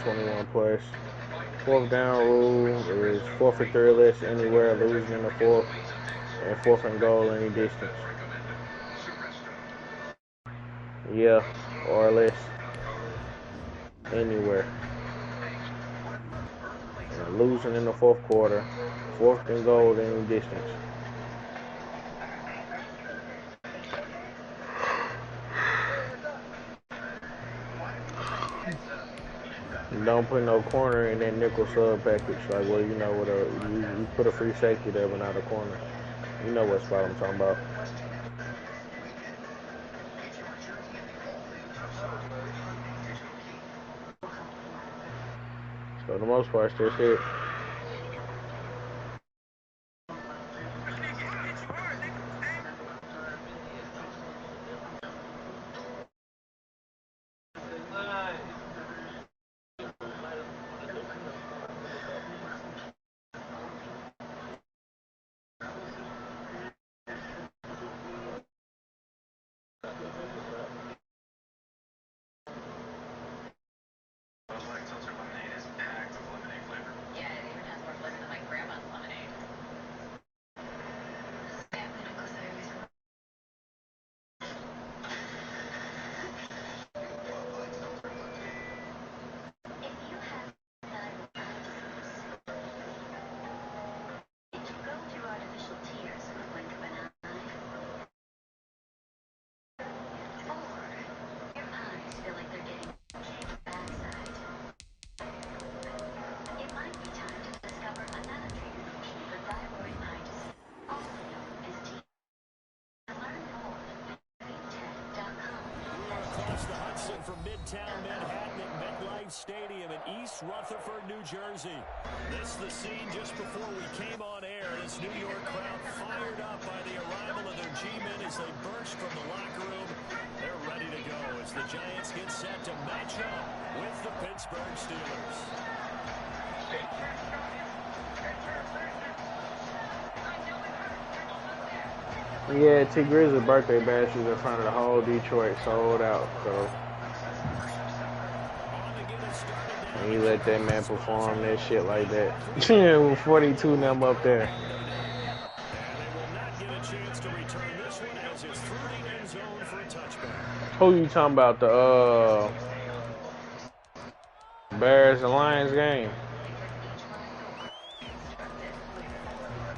21 plus. Fourth down rule is 4th and 3 or less anywhere, losing in the fourth, and 4th and goal any distance. Yeah, or less anywhere. And losing in the fourth quarter, 4th and goal any distance. Don't put no corner in that nickel sub package. Like, well, you know what? You put a free safety there, but not a corner. You know what spot I'm talking about. So the most part, that's it. From Midtown Manhattan at MetLife Stadium in East Rutherford, New Jersey. This is the scene just before we came on air. This New York crowd fired up by the arrival of their G-men as they burst from the locker room. They're ready to go as the Giants get set to match up with the Pittsburgh Steelers. Yeah, T Grizzly's birthday bash is in front of the whole Detroit, sold out. So. And he let that man perform that shit like that. With 42 them up there. Who you talking about? The Bears and Lions game?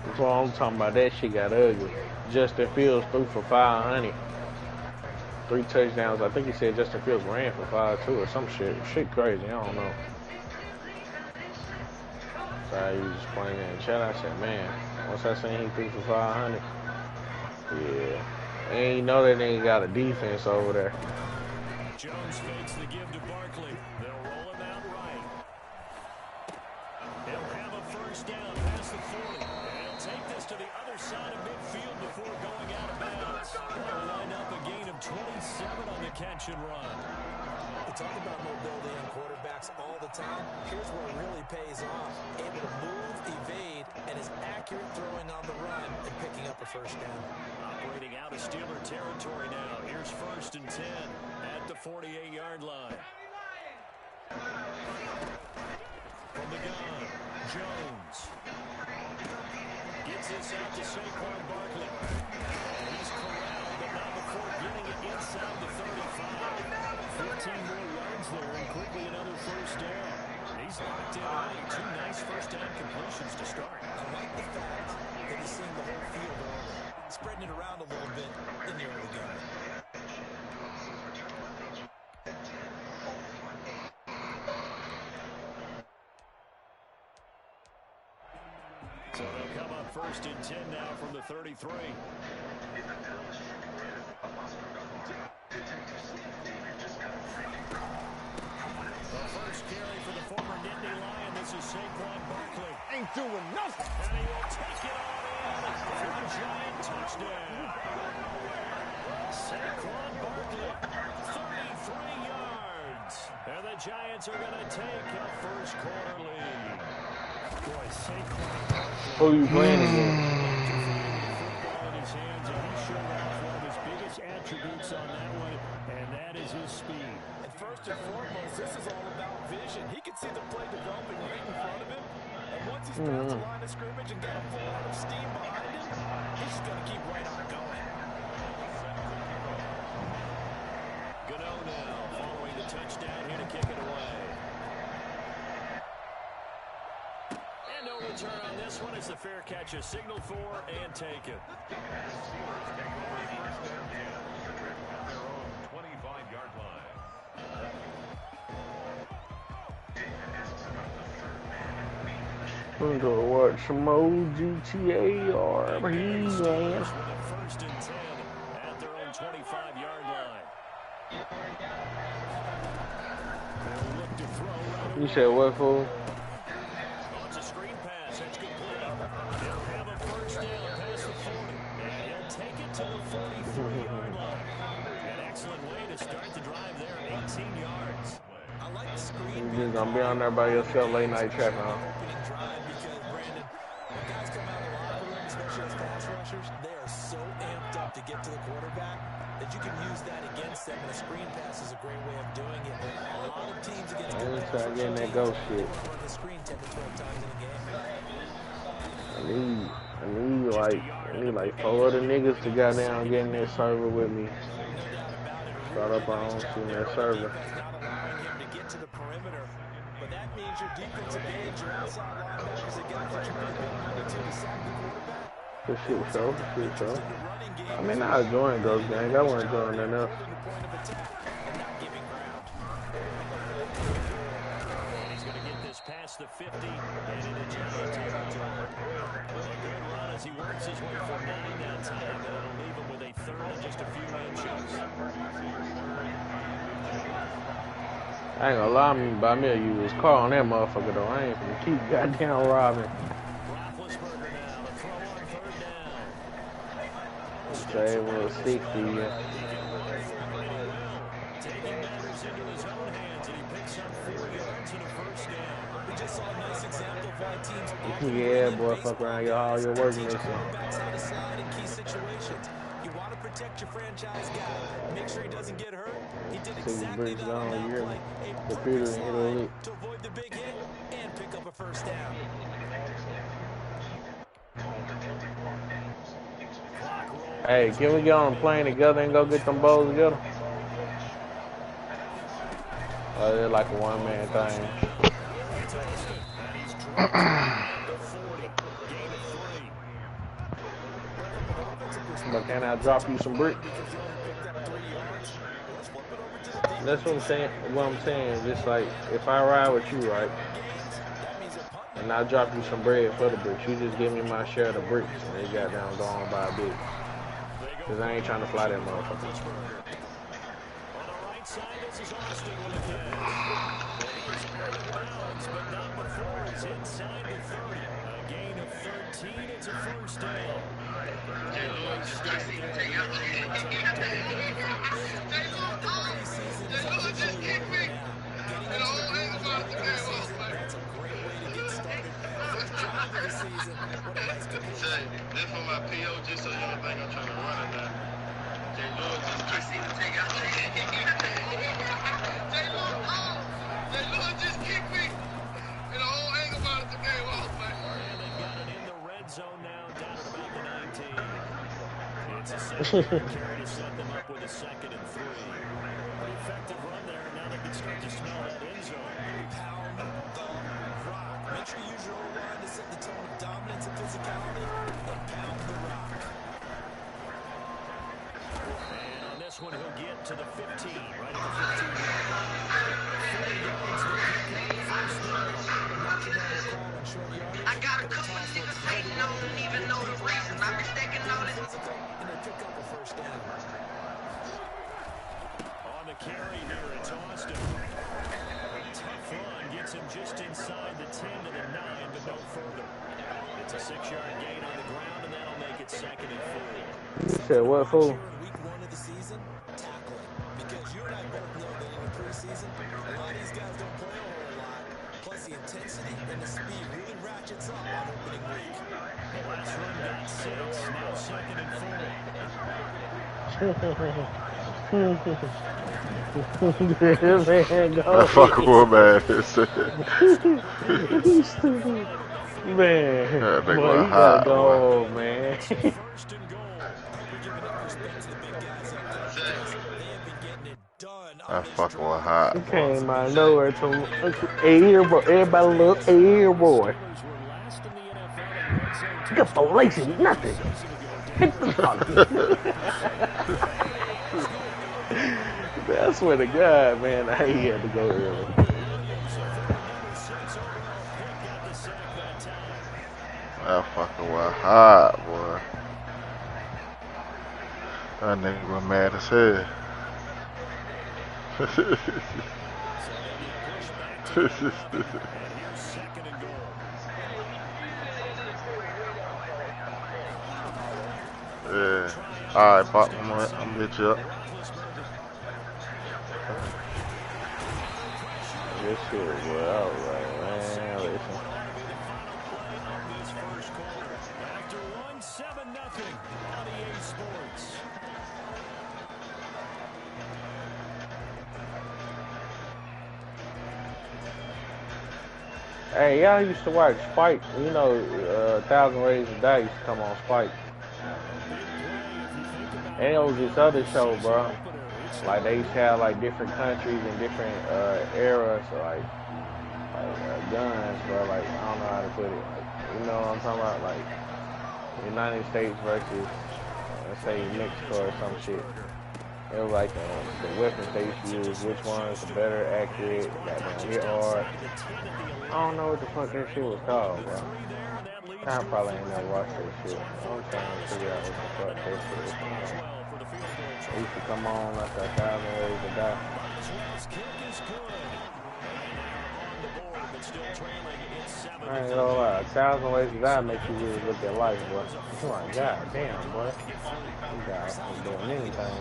That's what I'm talking about. That shit got ugly. Justin Fields threw for 500. 3 touchdowns. I think he said Justin Fields ran for 5-2 or some shit. Shit crazy. I don't know. So he was just playing in the chat. I said, man, once I seen he threw for 500, yeah. And you know that nigga got a defense over there. Jones fakes the give to Barkley. They'll roll him out right. He'll have a first down past the 40. And he'll take this to the other side of midfield before going out of bounds. They'll line up a gain of 27 on the catch and run. We talk about mobility in quarterbacks all the time. Here's where it really pays off. Able to move, evade, and is accurate throwing on the run and picking up a first down. Operating out of Steeler territory now. Here's 1st and 10 at the 48-yard line. From the gun, Jones. Gets this out to Saquon Barkley. He's corralled, but not before getting it inside the 35. 15 more yards there, and quickly another first down. He's locked in early. 2 nice first-down completions to start. I like the fact that he's seeing the whole field early, spreading it around a little bit in the early game. So they'll come up 1st and 10 now from the 33. First carry for the former Nittany Lion. This is Saquon Barkley. Ain't doing nothing. And he will take it all in for a Giant touchdown. Saquon Barkley, 33 yards. And the Giants are going to take a first quarter lead. Boy, Saquon Barkley. Who you playing against? Football in his hands, and he showed off one of his biggest attributes on that one, and that That is his speed. And first and foremost, this is all about vision. He can see the play developing right in front of him. And once he's past the line of scrimmage and got a full out of steam behind him, he's just going to keep right on going. Gano now following the touchdown here to kick it away. And no return on this one as the fair catch is signaled for and taken. 25-yard line. I'm gonna watch some more GTA or he's man. First and 10 at their own 25-yard line. They'll look to throw right You said what, fool? Oh, it's a screen pass. That's complete. They'll have a first down past the 40. And he'll take it to the 43-yard line. An excellent way to start the drive there, 18 yards. I like the screen. You just gonna be on there by yourself late night trapping, huh? Opening drive because, Brandon, when guys come out of the locker room, especially as pass rushers, they are so amped up to get to the quarterback that you can use that against them, and a screen pass is a great way of doing it. A lot of teams against good pass start getting that rushing ghost teams, shit. they run the screen 10 to 12 times in a game. I need like 4 other niggas to go down and get in that server with me. Start up our own team, that server. Not allowing him to get to the perimeter, but that means your defensive ends, your outside linebackers, the guys that you're going to sack the quarterback. This shit so, I mean, I was joining those games. I wasn't joining enough. He's going to get this past the 50 and into Giant territory. A good run as he works his way for 9 that time, and it'll leave him with a third and just a few inches. I ain't gonna lie, me by me, you was caught on that motherfucker though. I ain't gonna keep goddamn robbing. Roethlisberger now, the throw on third down. Say it was 60, yeah. Taking matters into his own hands, and he picks up 4 yards and a first down. We just saw a nice example of why teams Yeah, boy, fuck around all your work mission. quarterbacks how to slide in key situations. You want to protect your franchise guy. Make sure he doesn't get hurt. He did exactly that on that play. A perfect slide to avoid the big hit and pick up a first down. Hey, can we get on a plane together and go get them bowls together? They're like a one-man thing. But can I drop you some bricks? That's what I'm saying. What I'm saying is just like, if I ride with you, right, and I drop you some bread for the bricks, you just give me my share of the bricks, and they got down going by a bit. Cause I ain't trying to fly that motherfucker. On the right side, this is Austin with a catch. He's out of bounds, but not before he's inside the 30. A gain of 13, it's a first down. Just kick me. And the whole thing about the game off, man. That's a great way to get started. First drive of the season. What a nice Say, this for my PO, just so you don't think I'm trying to run it now. Jay Lewis just kicked me. Jay Lewis just kicked me. And the whole thing about it, the game off, man. And they've got it in the red zone now, down at about the 19. It's a second carry to set them up with a 2nd and 3. Pretty effective run there, and now they can start to smell that end zone. pound the rock. Make sure you use your own line to set the tone of dominance and physicality and pound the rock. And on this one, he'll get to the 15, right at the 15-yard line. 40 yards to pick up the first down. I got a couple of niggas hating on don't even know the reason. I wish they can know this. And they pick up a first down. On the carry here, it's Austin. Tough run gets him just inside the 10 to the 9, but no further. It's a 6-yard gain on the ground, and that'll make it 2nd and 4. You said what, fool? Week 1 of the season, tackling. Because you and I both know that in the preseason, a lot of these guys don't play a whole lot. Plus the intensity and the speed really ratchets up on opening week. The last run got 6, now 2nd and 4. Man, go That fucking woman, man. You stupid. Man, That nigga boy, was you gotta hot, boy. go, man. First and goal. We're giving up respect to the big guys up top because they have been getting it done on That this fucking was drive. He hot, boy. came out of nowhere to air boy. Everybody look air boy. Steelers were last in the NFL in red zone Good for touchdowns Lacey, nothing. season ago. Hit the fuck. I swear to God, man, I had to go early. That fucking was hot, boy. That nigga was mad as hell. Yeah. Alright, Pop, I'm gonna hit you up. This shit was alright, man. Listen. After 1-7-0 on EA Sports. Hey, y'all used to watch Spike. You know, 1,000 Ways to Die used to come on Spike. And it was this other show, bro. Like they used to have like different countries and different eras, so like guns, bro. Like I don't know how to put it. Like, you know what I'm talking about? Like United States versus, let's say Mexico or some shit. It was like the weapons they used to use, which one's the better, accurate, goddamn hit hard. I don't know what the fuck that shit was called, bro. I probably ain't never watched that shit. I'm trying to figure out what the fuck that shit was called. They used to come on like 1,000 Ways to Die. I ain't gonna lie, 1,000 Ways to Die makes you really look at life, boy. Oh my god damn, boy. You guys ain't doing anything.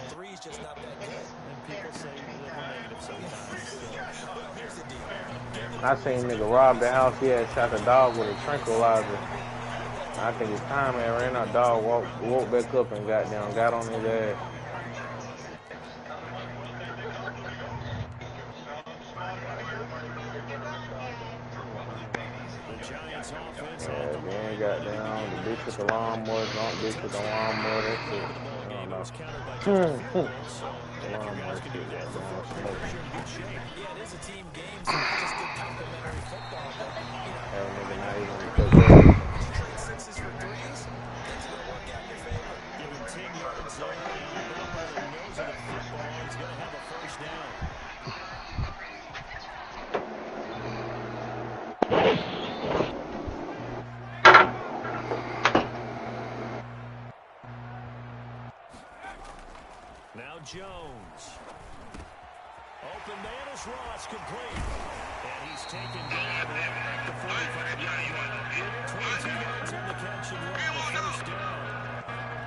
Three's just not that good. And people say we're negative sometimes. Here's the deal. I seen a nigga rob the house, he had shot the dog with a tranquilizer. I think his time had ran out, dog woke back up and got on his ass. Yeah, then got down, the bitch with the lawnmower, drunk bitch with the lawnmower, that shit. I don't know. Lawnmower shit, got down, smoking. Yeah, it is a team game, so not just good complimentary football, but, That nigga not even cook. sixes for threes, things are going to work out in your favor. Given 10 yards there, the umpire knows that the football is going to have a first down. Now Jones. Open man is Ross, complete. And he's taken down at the 45-yard line. 22 yards on the catch and run the first down.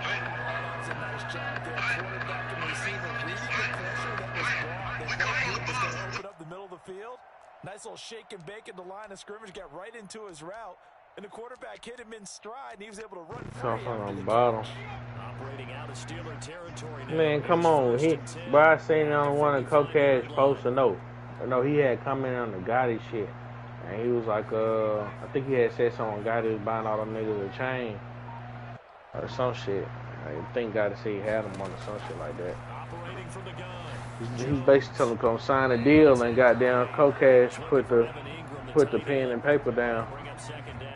That was a nice job there. Quarterback and receiver reading the pressure that was brought. They both knew it was going to open up the middle of the field. Nice little shake and bake at the line of scrimmage. Got right into his route. And the quarterback hit him in stride, and he was able to run free. Something on the bottom. Operating out of Steeler territory now. Man, come on. Bro, I seen on one of Coca's post a note. No, he had commented on the Gotti shit. And he was like, I think he had said something. Gotti was buying all them niggas a chain. Or some shit. I think Gotti said he had them on or some shit like that. Operating from the gun. He basically told him to come sign a deal and got down Cocash put the pen and paper down. Bring up second down.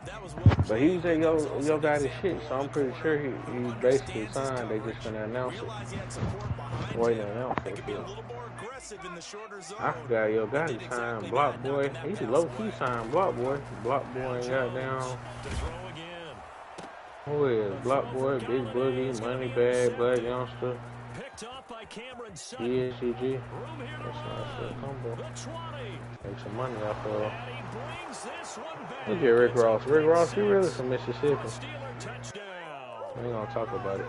That was well. But he said, yo got his shit, so I'm pretty sure he basically signed. They just gonna announce it. Realize he had support behind Wait him. to announce They it. could be a little more aggressive in the shorter zone. I forgot yo got Did his exactly signed Block that, Boy. knocking that He pass low away. key signed Block Boy. Block Boy ain't got down. To throw again. Who is Block Boy? Big Boogie, Money Bag, Black Youngster, Picked off by Cameron Sutton. ESCG. Room here That's to nice little combo. the 20. Make some money off of. And he brings this one back. Look at Rick Ross. Rick Ross, he really from Mississippi. Steeler touchdown. We ain't gonna talk about it.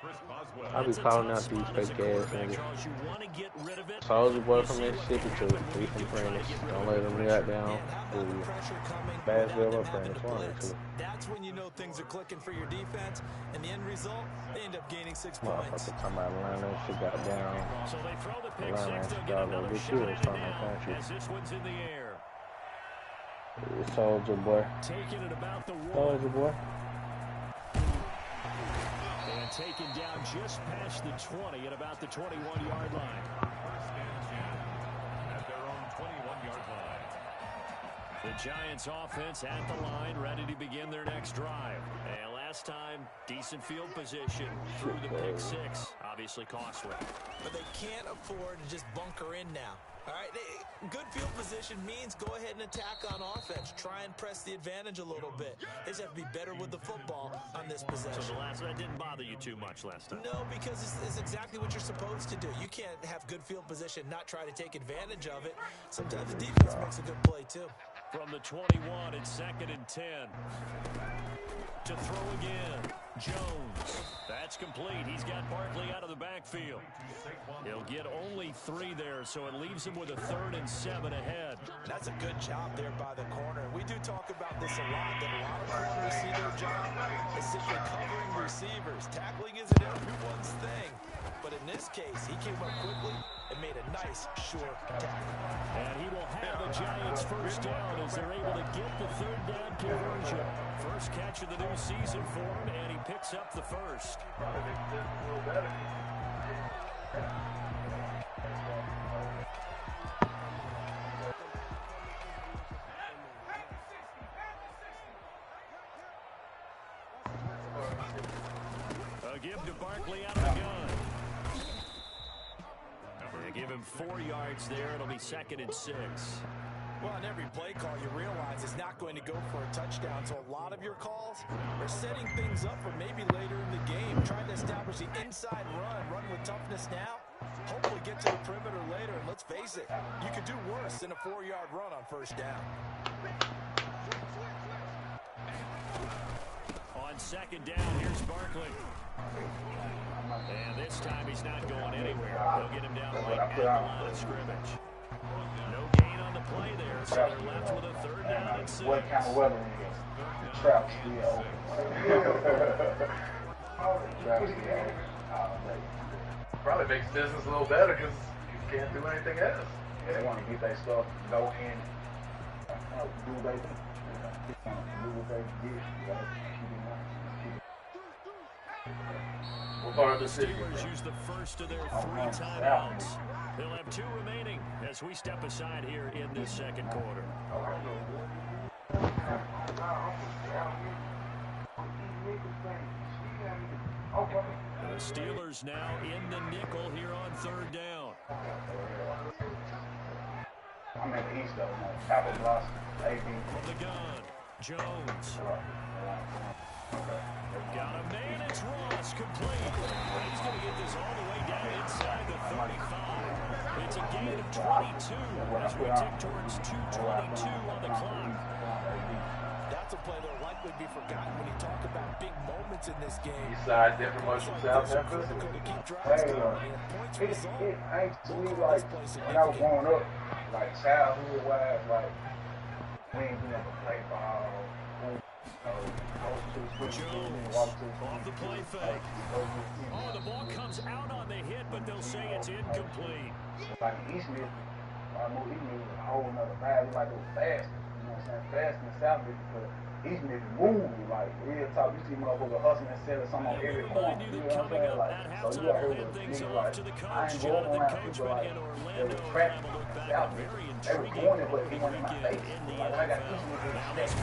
Chris Boswell. I be It's a calling tough out these spot as a fake ass quarterback, niggas. Charles. You want to get rid of it. Soldier Boy You from see what Mississippi can too. happen when He you from do try to Prentice. get rid Don't of let that him pressure. get down. And how about the pressure coming Bassville without up them there in having to 20 blitz? too. That's when you know things are clicking for your defense, and the end result, they end up gaining 6 points. Motherfucker talking about Atlanta. She got down. So they throw the pick Atlanta, six. They'll get Chicago. another Get shot you at it from the now country. as this one's in the air. Soldier Boy. Taking it about the Soldier one. Boy. And taken down just past the 20 at about the 21-yard line. First and 10 at their own 21-yard line. The Giants offense at the line, ready to begin their next drive. And last time, decent field position through the pick six. Obviously costly. But they can't afford to just bunker in now. All right, good field position means go ahead and attack on offense. Try and press the advantage a little bit. They just have to be better with the football on this possession. So that didn't bother you too much last time? No, because it's exactly what you're supposed to do. You can't have good field position, not try to take advantage of it. Sometimes the defense makes a good play, too. From the 21, it's 2nd and 10. To throw again, Jones. That's complete. He's got Barkley out of the backfield. He'll get only 3 there, so it leaves him with a 3rd and 7 ahead. That's a good job there by the corner. We do talk about this a lot, that a lot of corners see their job as simply covering receivers. Tackling isn't everyone's thing. But in this case, he came up quickly and made a nice, short tackle. And he will have the Giants first down as they're able to get the 3rd down conversion. First catch of the new season for him, and he picks up the first. A give to Barkley out of the gun. They give him 4 yards there. It'll be 2nd and 6. Well, on every play call, you realize it's not going to go for a touchdown. So a lot of your calls are setting things up for maybe later in the game, trying to establish the inside run with toughness now, hopefully get to the perimeter later. And let's face it, you could do worse than a 4-yard run on first down. On 2nd down, here's Barkley. And this time he's not going anywhere. They'll get him down right at the line of scrimmage. No gain on the play there, so they're left with a 3rd down and 6. What kind of weather it is? Traps still open. Traps still open. Probably makes business a little better because you can't do anything else. Yeah, they want to get their stuff, go in, do what they do. Do what they did. What part of The the city? Steelers use the first of their 3 timeouts. They'll have 2 remaining as we step aside here in this 2nd quarter. The Steelers now in the nickel here on 3rd down. I'm at the East though, man. Apple Blossom, AB. From the gun, Jones. Got a man, it's Ross, complete. He's going to get this all the way down inside the 35. It's a gain of 22 as we tick towards 2:22 on the clock. That's a play that'll likely be forgotten when you talk about big moments in this game. East side different much from South Memphis. Critical to keep drives Hey, going. And points result. it ain't to me like when I was growing up, like childhood wise, like we ain't been able to play ball. Jones off the play fake. Oh, the ball comes out on the hit, but they'll say it's incomplete. Like East Mid, East Mid was a whole nother vibe. It was like it was fast. You know what I'm saying? Fast in the South Mid, but East Mid moving like real talk. You see motherfuckers hustling and selling something on every corner. You know what I'm saying? Like so you out here with niggas like I ain't going around people like they were trapped in the South Mid. They were doing it, but it wasn't in my face. Like I got East Mid in the States.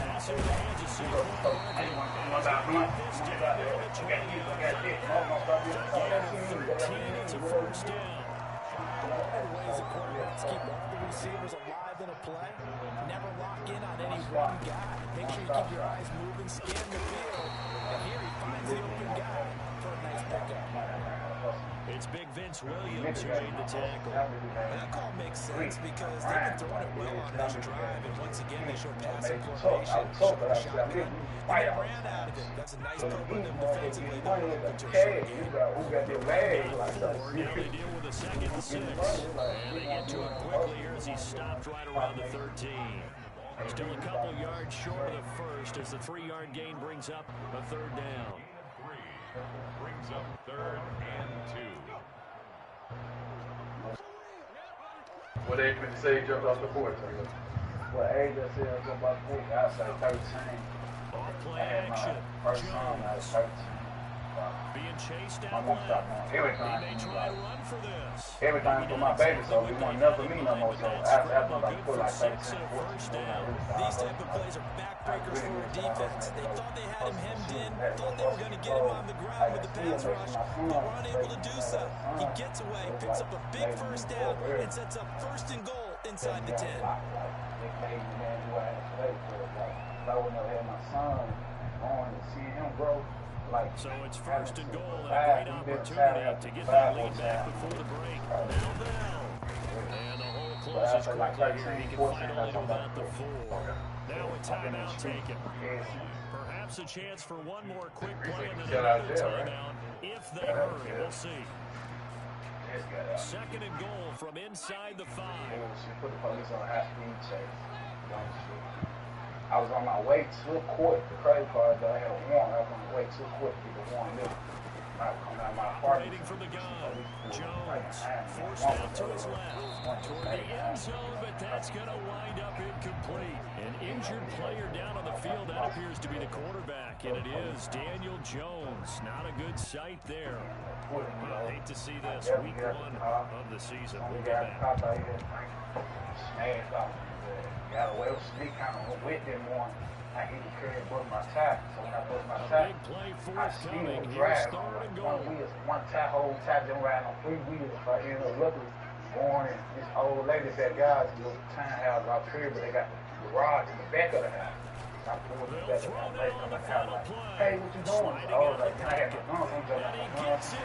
It's a first down. Ways of quarterbacks keep all the receivers alive in a play. Never lock in on any one guy. Make sure you keep your eyes moving, scan the field. And here he finds the open guy for a nice pickup. It's big Vince Williams who made the tackle. That call makes sense because they've been throwing it well on this drive, and once again they show passing coordination, showing a shotgun, and they ran out of it. That's a nice play by them defensively. They're open to a short game. Now they deal with a 2nd and 6, and they get to him quickly here as he stopped right around the 13. Still a couple yards short of the first as the 3-yard gain brings up a 3rd down. Brings up 3rd and 2. What age would you say he jumped off the board? What age I said I jumped off the board? I was like 13. Off play I had action. my first son, I was 13. Being chased My out mom stopped left. doing He everything. may try to run for this. Everything for my baby, so he wasn't enough for me no more. So after like put like 13, 14, These type of plays are backbreakers for a defense. They thought they had him hemmed in, thought they were going to get him on the ground with the pass rush, but were unable to do so. He gets away, picks up a big first down, and sets up 1st and goal inside the 10. They made me man who I had to play for. Like, if I wouldn't have had my son going and seeing him grow. Like, So it's 1st and goal and a great opportunity to get that lead back before the break. Now Bell. And the hole closes quickly here. He can fight only to about the 4. Now a timeout taken. Perhaps a chance for one more quick play and then another timeout if they hurry. We'll see. 2nd and goal from inside the 5. Put the police on a high-speed chase. I was on my way to court. The credit card that I had a warrant. I was on my way to court to get the warrant. I come out of my apartment. Waiting for the gun. Jones forced out to his left. Toward the end zone, but that's going to wind up incomplete. An injured player down on the field. That appears to be the quarterback, and it is Daniel Jones. Not a good sight there. I hate to see this. Week 1 of the season. We'll go back. Smashed off. Got away with me, kind of with them one. I hit the curb, broke my tie. So when I broke my tie, I still drag one tie, whole tie, then riding on 3 wheels. If I end up luckily going and this old lady said, guys, little tiny house out here, but they got the garage in the back of the house. I pulled the back of the house, come back out like, hey, what you doing? I was like, I had my guns,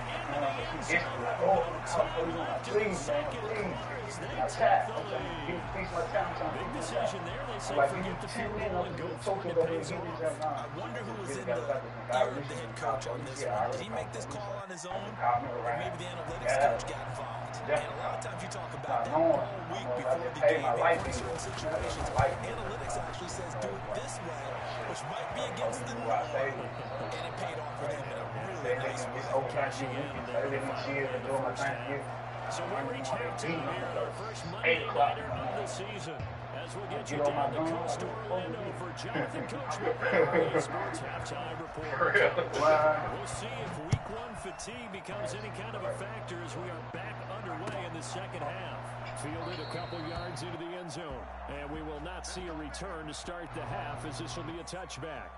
I'm just like, please, man, please. My tie. Big decision there. They say forget the field goal and go for it. It pays off. I wonder who was in the ear of the head coach on this one. Did he make this call on his own? Or maybe the analytics coach got involved? And a lot of times you talk about that all week before the game. In certain situations, analytics actually says do it this way, which might be against the norm. And it paid off for them in a really nice way. Cashing in there in the first half. So we reach halftime here at our first Monday nighter of the season. As we'll get you down the coast to Orlando for Jonathan Coachman, the Sports Halftime Report. We'll see if Week 1 fatigue becomes any kind of a factor as we are back underway in the 2nd half. Fielded a couple yards into the end zone, and we will not see a return to start the half as this will be a touchback.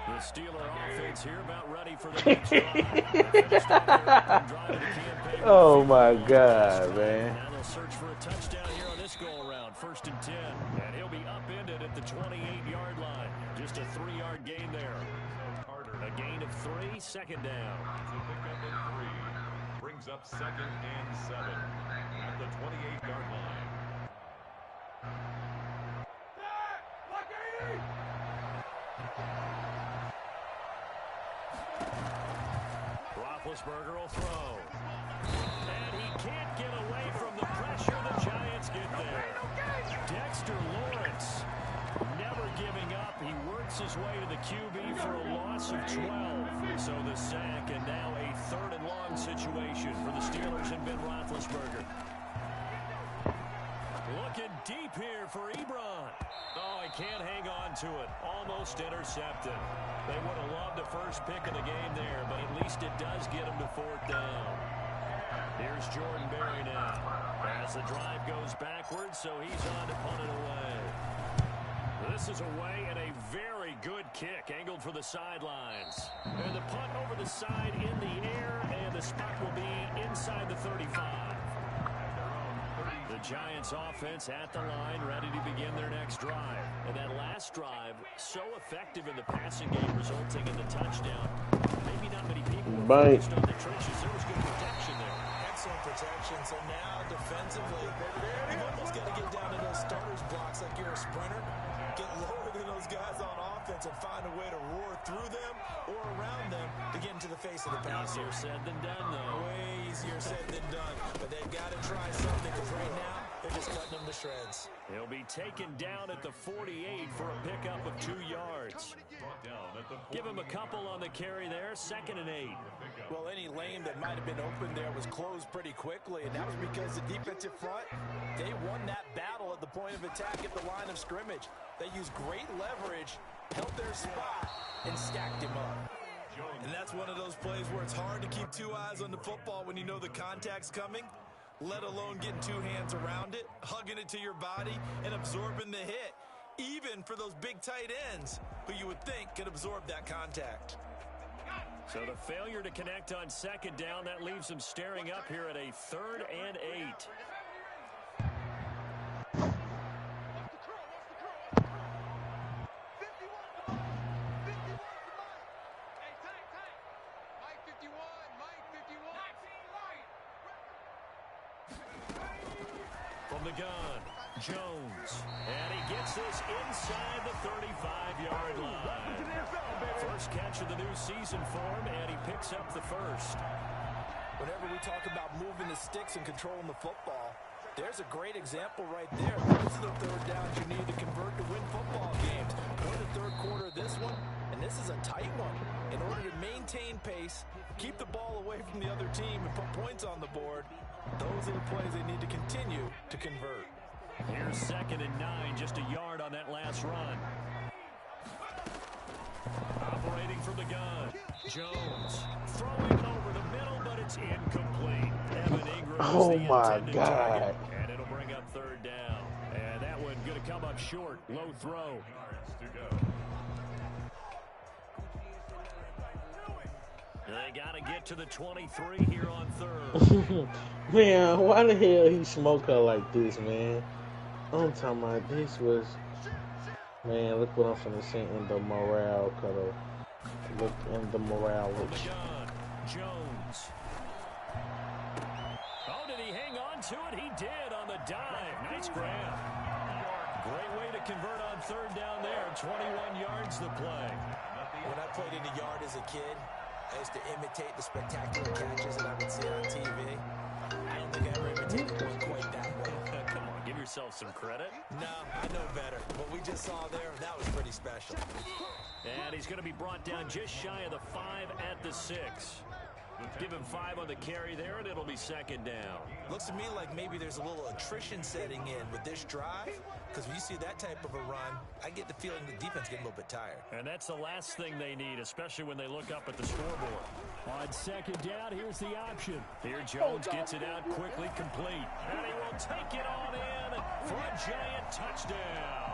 The Steeler offense here about ready for the next drive. Oh my God, man. Now they'll search for a touchdown here on this go-around. 1st and 10. And he'll be upended at the 28-yard line. Just a 3-yard gain there. A gain of 3, 2nd down. So pick up at 3. Brings up 2nd and 7 at the 28-yard line. Roethlisberger will throw. And he can't get away from the pressure. The Giants get there. Dexter Lawrence never giving up. He works his way to the QB for a loss of 12. So the sack and now a 3rd and long situation for the Steelers and Ben Roethlisberger. Looking deep here for Ebron. Oh, he can't hang on to it. Almost intercepted. They would have loved the first pick of the game there, but at least it does get him to 4th down. Here's Jordan Berry now. As the drive goes backwards, so he's on to punt it away. This is away and a very good kick, angled for the sidelines. And the punt over the side in the air, and the spot will be inside the 35. The Giants offense at the line, ready to begin their next drive. And that last drive, so effective in the passing game, resulting in the touchdown. Maybe not many people were focused on the trenches. There was good protection there. Excellent protection. So now, defensively, you've almost got to get down to those starters blocks like you're a sprinter. Get lower than those guys on offense and find a way to roar through them or around them to get into the face of the passer. Easier said than done, though. Way easier said than done. But they've got to try something because right now, they're just cutting them to shreds. He'll be taken down at the 48 for a pickup of 2 yards. Give him a couple on the carry there, 2nd and 8. Well, any lane that might have been open there was closed pretty quickly, and that was because the defensive front, they won that battle at the point of attack at the line of scrimmage. They used great leverage, held their spot, and stacked him up. And that's one of those plays where it's hard to keep 2 eyes on the football when you know the contact's coming, let alone getting 2 hands around it, hugging it to your body, and absorbing the hit, even for those big tight ends who you would think could absorb that contact. So the failure to connect on 2nd down, that leaves them staring up here at a 3rd and 8. From the gun, Jones. And he gets this inside the 35-yard line. First catch of the new season for him, and he picks up the first. Whenever we talk about moving the sticks and controlling the football, there's a great example right there. These are the 3rd downs you need to convert to win football games. We're in the 3rd quarter of this one, and this is a tight one. In order to maintain pace, keep the ball away from the other team, and put points on the board, those are the plays they need to continue to convert. Here's 2nd and 9, just a yard on that last run. Operating from the gun, Jones throwing over the middle, but it's incomplete. Evan Ingram oh my God. Target, and it'll bring up 3rd down. And that one going to come up short, low throw. They got to get to the 23 here on 3rd. Man, why the hell he smoke her like this, man? I'm talking about this was... Man, look what I'm finna say in the morale cutter. Look in the morale. Jones. Oh, did he hang on to it? He did on the dive. Nice grab. Great way to convert on 3rd down there. 21 yards the play. When I played in the yard as a kid, I used to imitate the spectacular catches that I would see on TV. I don't think I ever imitated one quite that way. Come on, give yourself some credit. No, I know better. What we just saw there, that was pretty special. And he's going to be brought down just shy of the 5 at the 6. Give him 5 on the carry there, and it'll be 2nd down. Looks to me like maybe there's a little attrition setting in with this drive, because when you see that type of a run, I get the feeling the defense getting a little bit tired. And that's the last thing they need, especially when they look up at the scoreboard. On 2nd down, here's the option. Here Jones gets it out quickly, complete. And he will take it on in for a giant touchdown.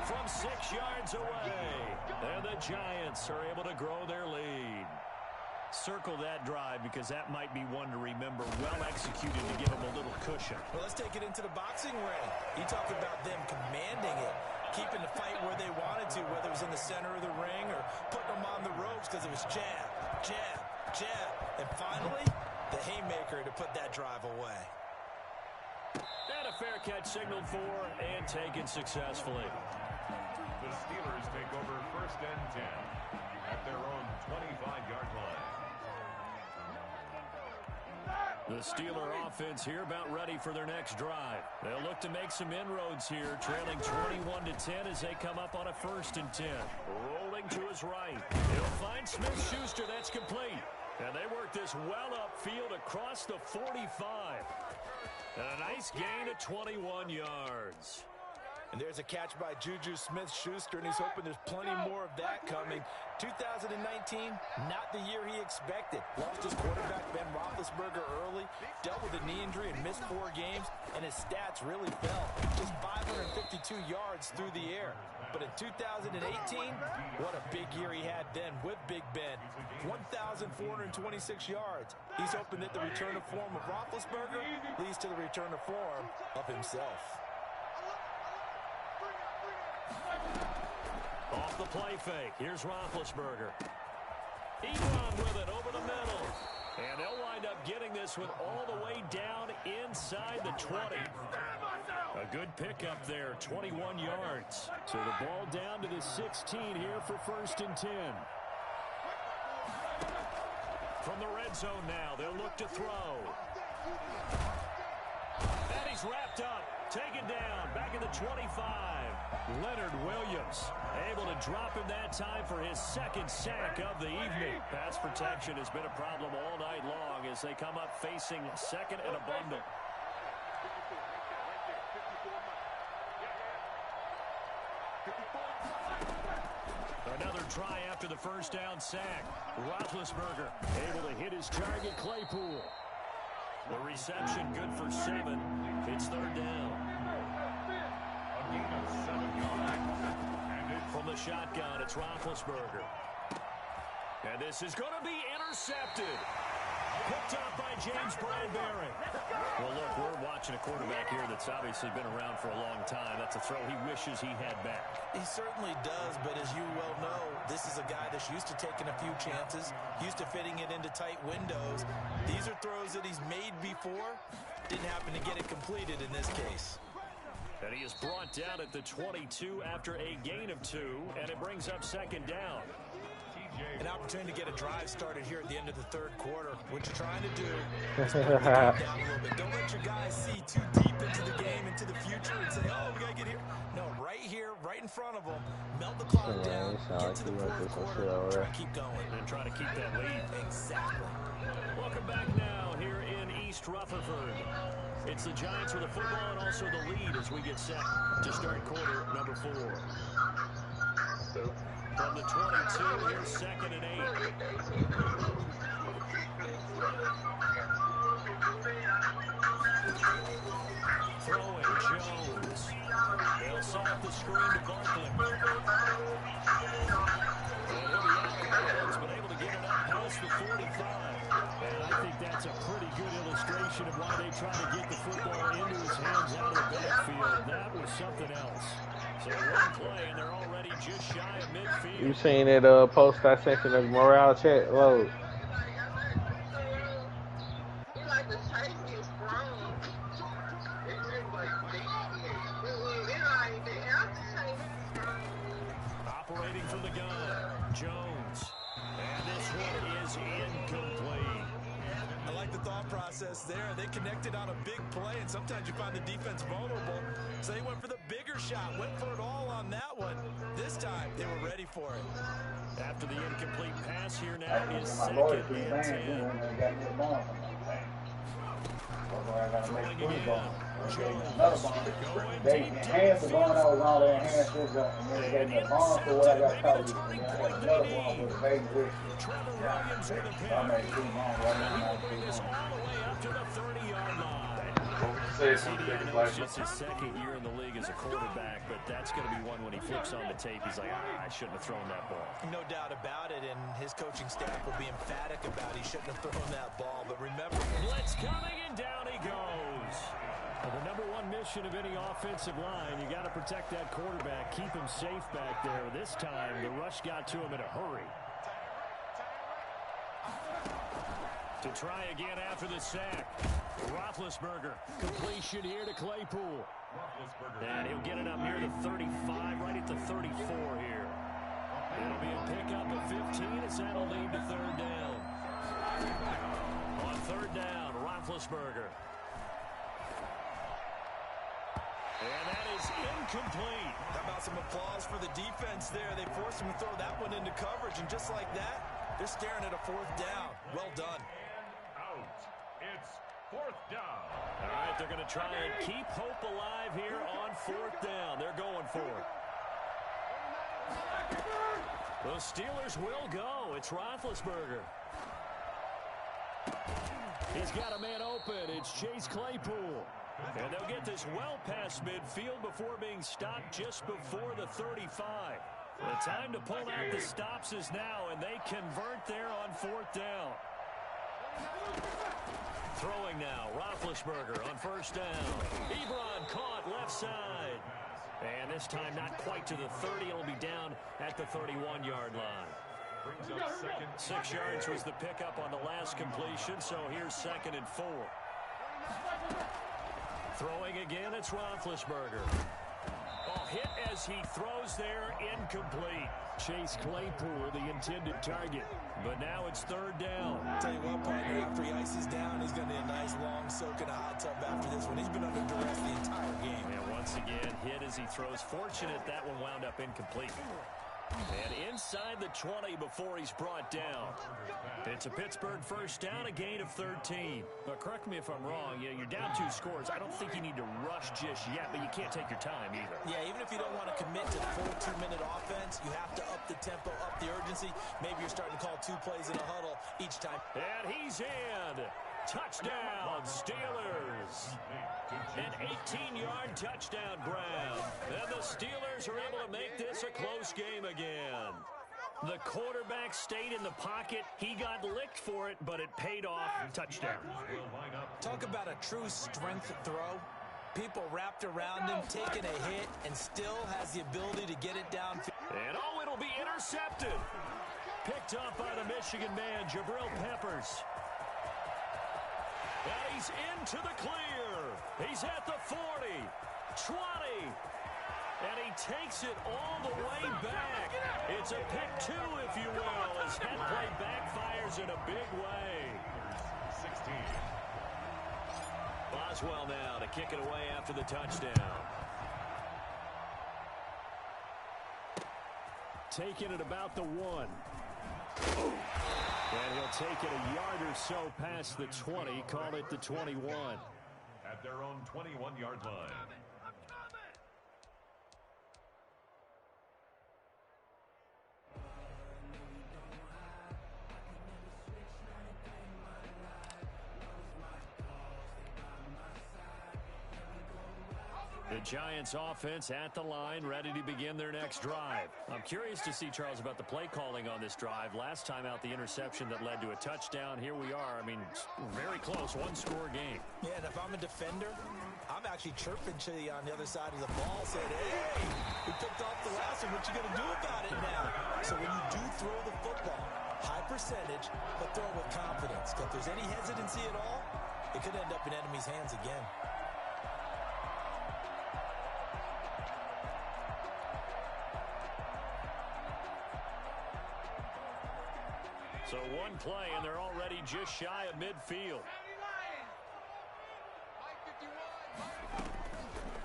From 6 yards away, and the Giants are able to grow their lead. Circle that drive because that might be one to remember. Well executed to give them a little cushion. Well, let's take it into the boxing ring. You talk about them commanding it, keeping the fight where they wanted to, whether it was in the center of the ring or putting them on the ropes because it was jab, jab, jab. And finally, the haymaker to put that drive away. And a fair catch signaled for and taken successfully. The Steelers take over 1st and 10 at their own 25-yard line. The Steeler offense here about ready for their next drive. They'll look to make some inroads here, trailing 21-10 as they come up on a 1st and 10. Rolling to his right. He'll find Smith-Schuster. That's complete. And they work this well upfield across the 45. And a nice gain of 21 yards. And there's a catch by Juju Smith-Schuster, and he's hoping there's plenty more of that coming. 2019, not the year he expected. Lost his quarterback, Ben Roethlisberger, early, dealt with a knee injury and missed 4 games, and his stats really fell. Just 552 yards through the air. But in 2018, what a big year he had then with Big Ben. 1,426 yards. He's hoping that the return to form of Roethlisberger leads to the return to form of himself. Off the play fake. Here's Roethlisberger. Ebron with it over the middle. And they'll wind up getting this one all the way down inside the 20. A good pickup there, 21 yards. So the ball down to the 16 here for 1st and 10. From the red zone now, they'll look to throw. And he's wrapped up, taken down, back in the 25. Leonard Williams able to drop him that time for his 2nd sack of the evening. Pass protection has been a problem all night long as they come up facing 2nd and abundant. Another try after the 1st down sack. Roethlisberger able to hit his target, Claypool. The reception good for 7. It's 3rd down. From the shotgun, it's Roethlisberger. And this is going to be intercepted. Picked up by James Bradbury. Well, look, we're watching a quarterback here that's obviously been around for a long time. That's a throw he wishes he had back. He certainly does, but as you well know, this is a guy that's used to taking a few chances, used to fitting it into tight windows. These are throws that he's made before. Didn't happen to get it completed in this case. And he is brought down at the 22 after a gain of 2, and it brings up 2nd down. An opportunity to get a drive started here at the end of the 3rd quarter. What you're trying to do is put the game down a little bit. Don't let your guys see too deep into the game, into the future, and say, oh, we got to get here. No, right here, right in front of them. Melt the clock down, get to the 4th quarter, try to keep going. And try to keep that lead. Exactly. Welcome back now here in East Rutherford. It's the Giants with the football and also the lead as we get set to start quarter number 4. From the 22, here's 2nd and 8. Throwing Jones. They'll set up the screen to Barkley. And he'll be out of bounds, but able to get it up past the 45. And I think that's a pretty good illustration of why they try to get the football into his hands out of the backfield. That was something else. So one play, and they're already just shy of midfield. You seen it post I sent in the morale chat? Load. Operating from the gun, Jones. And this one is incomplete. I like the thought process there. They connected on a big play, and sometimes you find the defense vulnerable. So they went for the bigger shot, went for it all on that one. This time, they were ready for it. After the incomplete pass here now is 2nd and 10. Throwing again. Jones going deep to the field. And intercepted, maybe the turning point they need. Trevor Williams with a pick. And he will bring this all the way up to the 30-yard line. It's just his 2nd year in the league as a quarterback, but that's going to be one when he flips on the tape. He's like, I shouldn't have thrown that ball. No doubt about it, and his coaching staff will be emphatic about he shouldn't have thrown that ball. But remember, blitz coming, and down he goes. Well, the number one mission of any offensive line, you got to protect that quarterback, keep him safe back there. This time, the rush got to him in a hurry. To try again after the sack. Roethlisberger, completion here to Claypool. And he'll get it up near the 35, right at the 34 here. It'll be a pickup of 15 as that'll lead to 3rd down. On 3rd down, Roethlisberger. And that is incomplete. How about some applause for the defense there? They forced him to throw that one into coverage, and just like that, they're staring at a 4th down. Well done. Out. It's 4th down. All right, they're going to try and keep hope alive here on 4th down. They're going for it. The Steelers will go. It's Roethlisberger. He's got a man open. It's Chase Claypool. And they'll get this well past midfield before being stopped just before the 35. The time to pull out the stops is now, and they convert there on 4th down. Throwing now, Roethlisberger on 1st down. Ebron caught left side. And this time not quite to the 30. It'll be down at the 31-yard line. 6 yards was the pickup on the last completion, so here's 2nd and 4. Throwing again, it's Roethlisberger. Oh, hit as he throws there, incomplete. Chase Claypool, the intended target. But now it's 3rd down. Tell you what, partner, after he ices down, he's going to need a nice long soak in a hot tub after this one. He's been under duress the entire game. And once again, hit as he throws. Fortunate that one wound up incomplete. And inside the 20 before he's brought down. It's a Pittsburgh 1st down, a gain of 13. But correct me if I'm wrong, you're down 2 scores. I don't think you need to rush just yet, but you can't take your time either. Yeah, even if you don't want to commit to the full 2-minute offense, you have to up the tempo, up the urgency. Maybe you're starting to call 2 plays in a huddle each time. And he's in. Touchdown, Steelers. An 18-yard touchdown grab. And the Steelers are able to make this a close game again. The quarterback stayed in the pocket. He got licked for it, but it paid off. Touchdown. Talk about a true strength throw. People wrapped around him, taking a hit, and still has the ability to get it down. And oh, it'll be intercepted. Picked up by the Michigan man, Jabril Peppers. And he's into the clear. He's at the 40, 20, and he takes it all the way back. It's a pick 2, if you will, as that play backfires in a big way. 16. Boswell now to kick it away after the touchdown. Taking it about the 1. And he'll take it a yard or so past the 20, call it the 21. At their own 21-yard line. The Giants offense at the line, ready to begin their next drive. I'm curious to see, Charles, about the play calling on this drive. Last time out, the interception that led to a touchdown. Here we are. I mean, very close, 1-score game. Yeah, and if I'm a defender, I'm actually chirping to you on the other side of the ball, saying, hey, we picked off the last one. What you going to do about it now? So when you do throw the football, high percentage, but throw it with confidence. If there's any hesitancy at all, it could end up in enemy's hands again. So one play, and they're already just shy of midfield.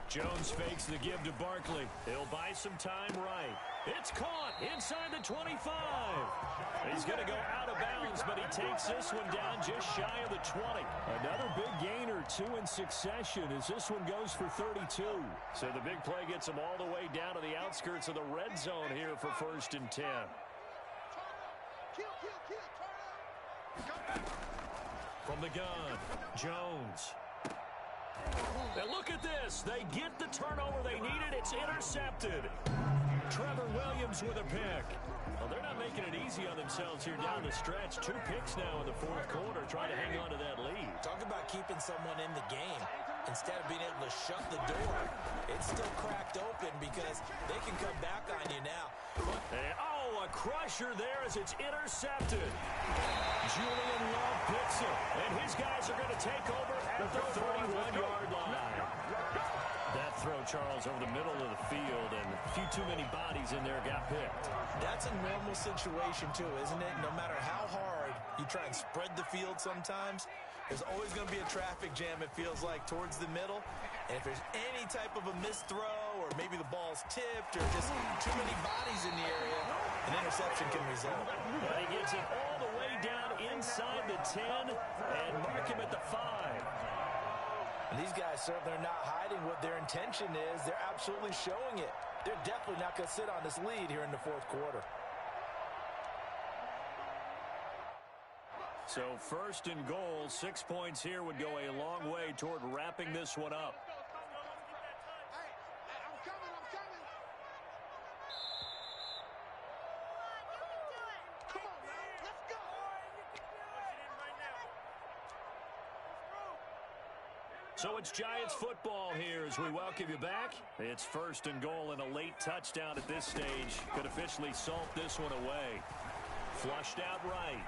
Jones fakes the give to Barkley. He'll buy some time right. It's caught inside the 25. He's going to go out of bounds, but he takes this one down just shy of the 20. Another big gain or 2 in succession as this one goes for 32. So the big play gets him all the way down to the outskirts of the red zone here for 1st and 10. From the gun, Jones. And look at this. They get the turnover they needed. It's intercepted. Trevor Williams with a pick. Well, they're not making it easy on themselves here down the stretch. 2 picks now in the 4th quarter, trying to hang on to that lead. Talk about keeping someone in the game. Instead of being able to shut the door, it's still cracked open because they can come back on you now. And, oh, a crusher there as it's intercepted. Julian Love picks it, and his guys are going to take over at the 31-yard line. That throw, Charles, over the middle of the field, and a few too many bodies in there got picked. That's a normal situation, too, isn't it? No matter how hard you try and spread the field sometimes, there's always going to be a traffic jam, it feels like, towards the middle. And if there's any type of a missed throw or maybe the ball's tipped or just too many bodies in the area, an interception can result. But he gets it all the way down inside the 10 and mark him at the 5. And these guys certainly are not hiding what their intention is. They're absolutely showing it. They're definitely not going to sit on this lead here in the 4th quarter. So first and goal, 6 points here would go a long way toward wrapping this one up. So it's Giants football here as we welcome you back. It's first and goal and a late touchdown at this stage could officially salt this one away. Flushed out right.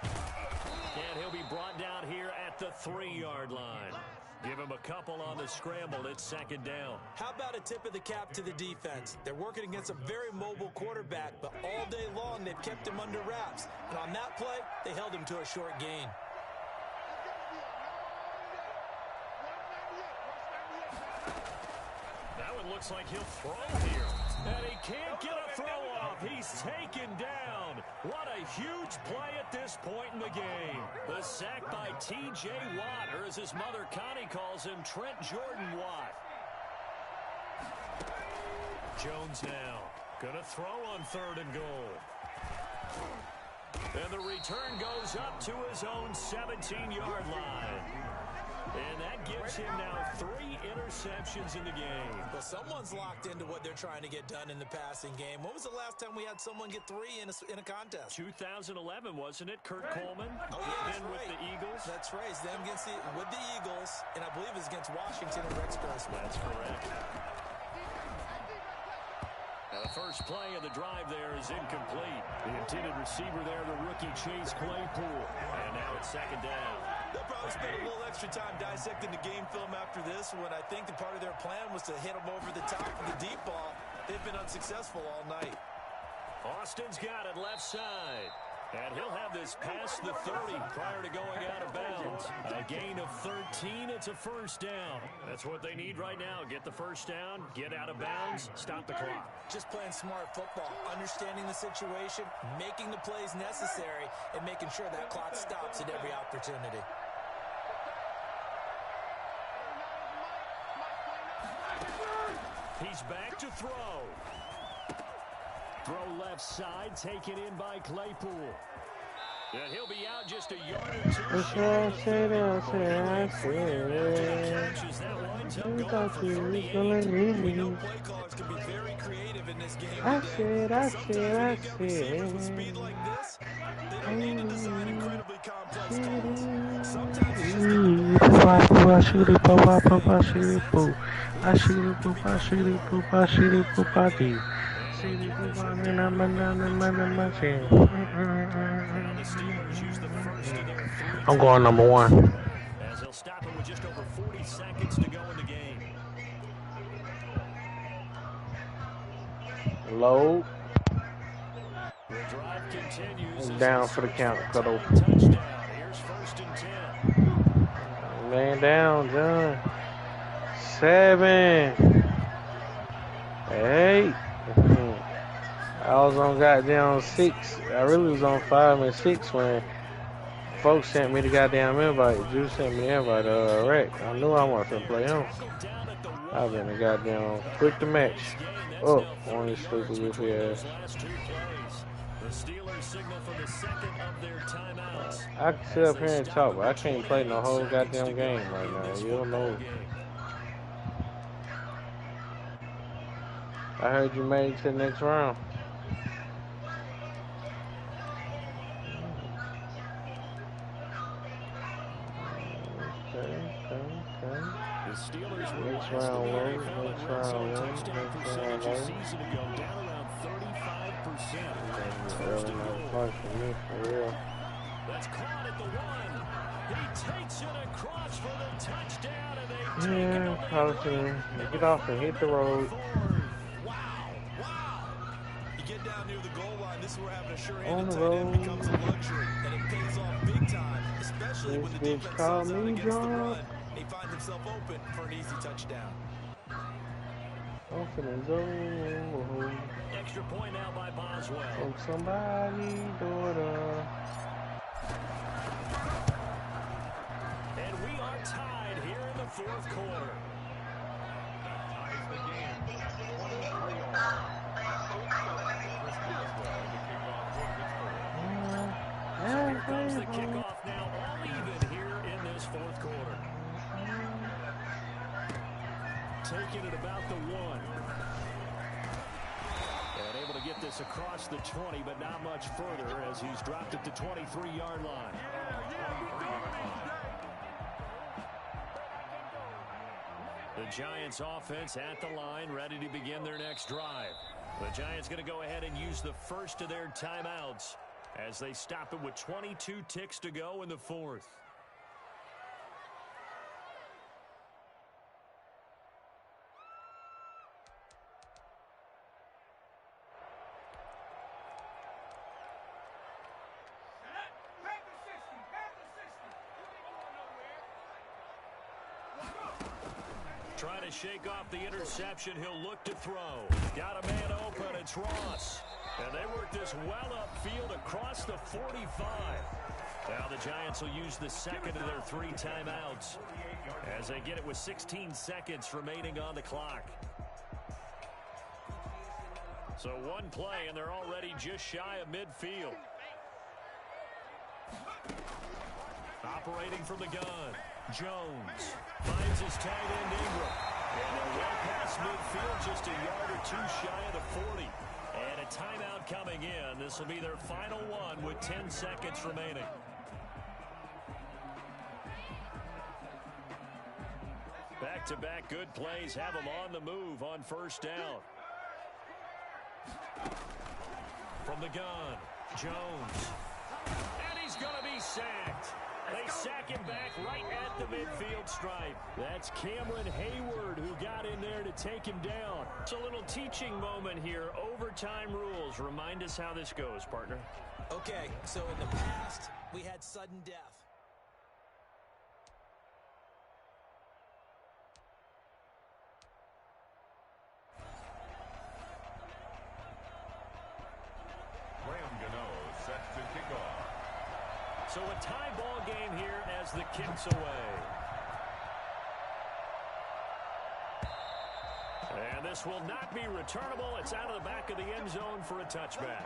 And he'll be brought down here at the 3-yard line. Give him a couple on the scramble. It's second down. How about a tip of the cap to the defense? They're working against a very mobile quarterback, but all day long they've kept him under wraps. And on that play, they held him to a short gain. That one looks like he'll throw here. And he can't get a throw off. He's taken down. What a huge play at this point in the game. The sack by T.J. Watt, or as his mother Connie calls him, Trent Jordan Watt. Jones now gonna throw on third and goal. And the return goes up to his own 17-yard line. And that gives him now 3 interceptions in the game. Well, someone's locked into what they're trying to get done in the passing game. When was the last time we had someone get 3 in a contest? 2011, wasn't it? Kurt Coleman. Oh, yeah, that's then right. with the Eagles. That's right. It's them with the Eagles, and I believe it's against Washington and Rex Grossman. That's correct. Now the first play of the drive there is incomplete. The intended receiver there, the rookie Chase Claypool. And now it's second down. They'll probably spend a little extra time dissecting the game film after this when I think the part of their plan was to hit them over the top of the deep ball. They've been unsuccessful all night. Austin's got it left side. And he'll have this past the 30 prior to going out of bounds. A gain of 13, it's a first down. That's what they need right now. Get the first down, get out of bounds, stop the clock. Just playing smart football, understanding the situation, making the plays necessary, and making sure that clock stops at every opportunity. He's back to throw. Throw left side, taken in by Claypool. And he'll be out just a yard or two. We know play callers can be very creative in this game. With speed like this, they don't need to design incredibly complex calls. Sometimes it's I'm going number 1. As he'll stop him with just over 40 seconds to go in the game. Load. The drive continues. Down for the count, Cuddle. Touchdown. Here's first and 10. Man down, John. 7. 8. I was on goddamn 6. I really was on 5 and 6 when folks sent me the goddamn invite. Juice sent me the invite. Rick. I knew I wasn't gonna play him. I've been a goddamn quick to match. Oh, on this stupid goofy ass. I can sit up here and talk, but I can't play no whole goddamn game right now. You don't know. I heard you made it to the next round. The Steelers were next round, touchdown percentage a season ago, down around 35%. First and goal. That's caught at the 1. He takes it across for the touchdown, and they get off and hit the road. Wow. You get down near the goal line, this is where having a On sure-handed the tight end road. becomes a luxury, and it pays off big time, especially when the defense sells out against the run. He finds himself open for an easy touchdown. Open and zone. Extra point now by Boswell. From somebody's daughter. And we are tied here in the fourth quarter. Here comes the kickoff now all even here in this fourth quarter. Taking it about the 1. And able to get this across the 20, but not much further as he's dropped at the 23-yard line. The Giants offense at the line, ready to begin their next drive. The Giants going to go ahead and use the first of their timeouts as they stop it with 22 ticks to go in the fourth. Trying to shake off the interception. He'll look to throw. Got a man open. It's Ross. And they work this well upfield across the 45. Now the Giants will use the second of their 3 timeouts as they get it with 16 seconds remaining on the clock. So 1 play, and they're already just shy of midfield. Operating from the gun. Jones finds his tight end Ingram. And they're well past midfield, just a yard or 2 shy of the 40. And a timeout coming in. This will be their final one with 10 seconds remaining. Back-to-back good plays have them on the move on first down. From the gun, Jones. And he's going to be sacked. They sack him back right at the midfield stripe. That's Cameron Hayward who got in there to take him down. It's a little teaching moment here. Overtime rules. Remind us how this goes, partner. Okay, so in the past, we had sudden death. Graham Gano sets to kick off. So a tie ball game here as the kick's away. And this will not be returnable. It's out of the back of the end zone for a touchback.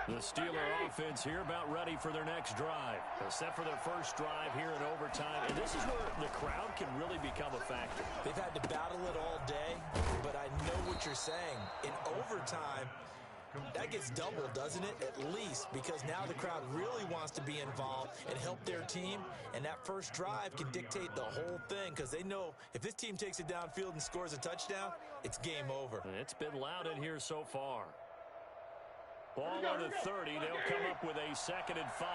The Steeler offense here about ready for their next drive. They're set for their first drive here in overtime. And this is where the crowd can really become a factor. They've had to battle it all day, but I know what you're saying. In overtime, that gets doubled, doesn't it? At least, because now the crowd really wants to be involved and help their team. And that first drive can dictate the whole thing because they know if this team takes it downfield and scores a touchdown, it's game over. And it's been loud in here so far. Ball on the 30. They'll come up with a 2nd and 5.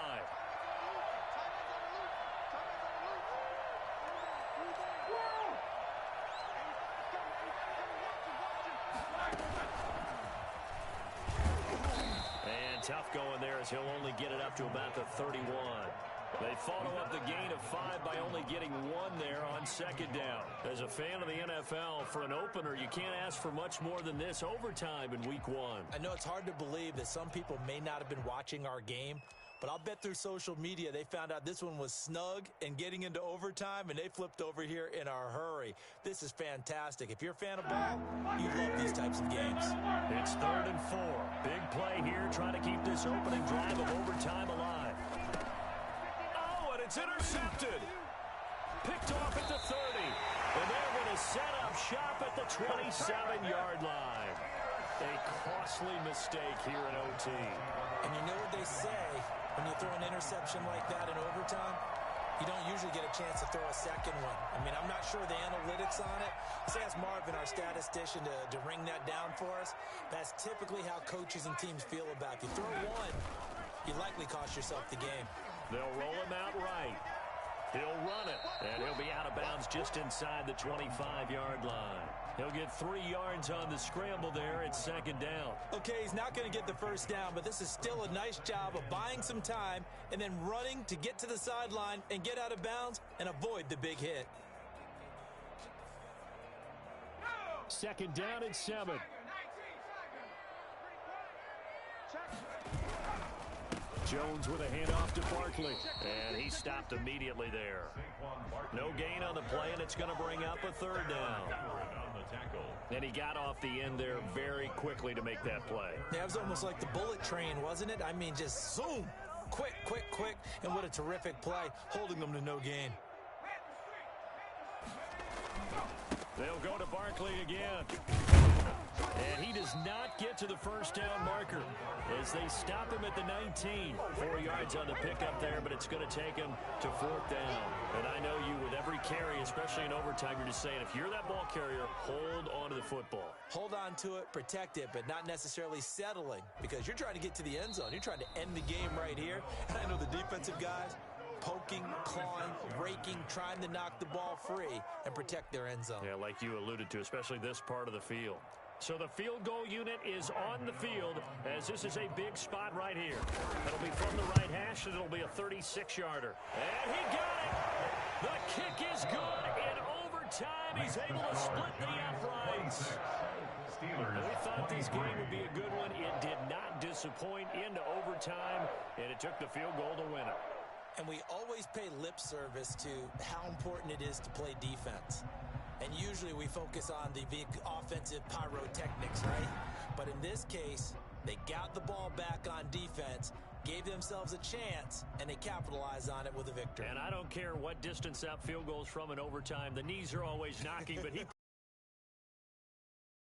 And tough going there as he'll only get it up to about the 31. They follow up the gain of 5 by only getting 1 there on 2nd down. As a fan of the NFL, for an opener, you can't ask for much more than this overtime in week 1. I know it's hard to believe that some people may not have been watching our game, but I'll bet through social media they found out this one was snug and getting into overtime, and they flipped over here in a hurry. This is fantastic. If you're a fan of ball, you love these types of games. It's 3rd and 4. Big play here, trying to keep this opening drive of overtime alive. It's intercepted. Picked off at the 30. And they're going to set up shop at the 27-yard line. A costly mistake here in OT. And you know what they say when you throw an interception like that in overtime? You don't usually get a chance to throw a second one. I mean, I'm not sure the analytics on it. Let's ask Marvin, our statistician, to ring that down for us. That's typically how coaches and teams feel about it. If you throw one, you likely cost yourself the game. They'll roll him out right. He'll run it, and he'll be out of bounds just inside the 25-yard line. He'll get 3 yards on the scramble there. It's 2nd down. Okay, he's not going to get the first down, but this is still a nice job of buying some time and then running to get to the sideline and get out of bounds and avoid the big hit. 2nd down and 7. Jones with a handoff to Barkley. And he stopped immediately there. No gain on the play, and it's going to bring up a third down. And he got off the end there very quickly to make that play. That was almost like the bullet train, wasn't it? I mean, just zoom. Quick, quick, quick. And what a terrific play, holding them to no gain. They'll go to Barkley again. And he does not get to the first down marker as they stop him at the 19. 4 yards on the pickup there, but it's going to take him to fourth down. And I know you, with every carry, especially in overtime, you're just saying, if you're that ball carrier, hold on to the football. Hold on to it, protect it, but not necessarily settling, because you're trying to get to the end zone. You're trying to end the game right here. And I know the defensive guys, poking, clawing, raking, trying to knock the ball free and protect their end zone. Yeah, like you alluded to, especially this part of the field. So the field goal unit is on the field as this is a big spot right here. It'll be from the right hash, and it'll be a 36-yarder. And he got it! The kick is good. In overtime, he's able to split the uprights. We thought this game would be a good one. It did not disappoint into overtime, and it took the field goal to win it. And we always pay lip service to how important it is to play defense. And usually we focus on the big offensive pyrotechnics, right? But in this case, they got the ball back on defense, gave themselves a chance, and they capitalized on it with a victory. And I don't care what distance that field goes from in overtime. The knees are always knocking, but he